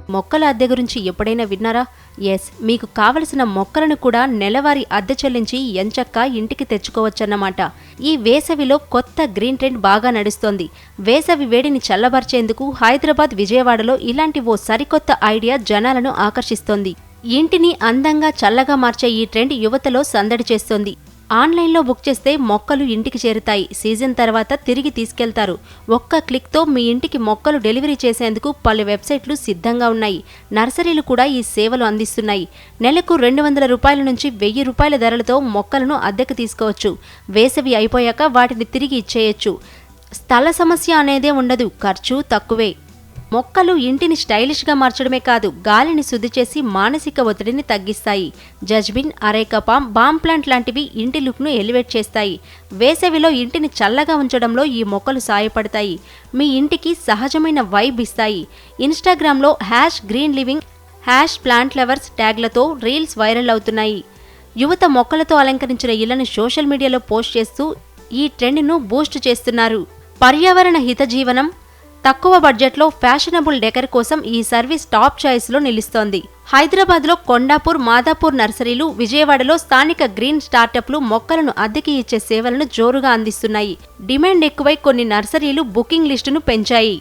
మొక్కల అద్దె గురించి ఎప్పుడైనా విన్నారా? ఎస్, మీకు కావలసిన మొక్కలను కూడా నెలవారీ అద్దె చెల్లించి ఎంచక్కా ఇంటికి తెచ్చుకోవచ్చన్నమాట. ఈ వేసవిలో కొత్త గ్రీన్ ట్రెండ్ బాగా నడుస్తోంది. వేసవి వేడిని చల్లబర్చేందుకు హైదరాబాద్, విజయవాడలో ఇలాంటి ఓ సరికొత్త ఐడియా జనాలను ఆకర్షిస్తోంది. ఇంటిని అందంగా చల్లగా మార్చే ఈ ట్రెండ్ యువతలో సందడి చేస్తోంది. ఆన్లైన్లో బుక్ చేస్తే మొక్కలు ఇంటికి చేరుతాయి. సీజన్ తర్వాత తిరిగి తీసుకెళ్తారు. ఒక్క క్లిక్తో మీ ఇంటికి మొక్కలు డెలివరీ చేసేందుకు పలు వెబ్సైట్లు సిద్ధంగా ఉన్నాయి. నర్సరీలు కూడా ఈ సేవలు అందిస్తున్నాయి. నెలకు 200 రూపాయల నుంచి 1000 రూపాయల ధరలతో మొక్కలను అద్దెకు తీసుకోవచ్చు. వేసవి అయిపోయాక వాటిని తిరిగి ఇచ్చేయచ్చు. స్థల సమస్య అనేదే ఉండదు, ఖర్చు తక్కువే. మొక్కలు ఇంటిని స్టైలిష్గా మార్చడమే కాదు, గాలిని శుద్ధి చేసి మానసిక ఒత్తిడిని తగ్గిస్తాయి. జస్మిన్, అరేకా బామ్ ప్లాంట్ లాంటివి ఇంటి లుక్ను ఎలివేట్ చేస్తాయి. వేసవిలో ఇంటిని చల్లగా ఉంచడంలో ఈ మొక్కలు సాయపడతాయి. మీ ఇంటికి సహజమైన వైబ్ ఇస్తాయి. ఇన్స్టాగ్రామ్లో #greenliving, #plantlovers ట్యాగ్లతో రీల్స్ వైరల్ అవుతున్నాయి. యువత మొక్కలతో అలంకరించిన ఇళ్లను సోషల్ మీడియాలో పోస్ట్ చేస్తూ ఈ ట్రెండ్ను బూస్ట్ చేస్తున్నారు. పర్యావరణ హిత జీవనం, తక్కువ బడ్జెట్లో ఫ్యాషనబుల్ డెకర్ కోసం ఈ సర్వీస్ టాప్ చాయిస్లో నిలుస్తోంది. హైదరాబాద్లో కొండాపూర్, మాదాపూర్ నర్సరీలు, విజయవాడలో స్థానిక గ్రీన్ స్టార్టప్లు మొక్కలను అద్దెకి ఇచ్చే సేవలను జోరుగా అందిస్తున్నాయి. డిమాండ్ ఎక్కువై కొన్ని నర్సరీలు బుకింగ్ లిస్టును పెంచాయి.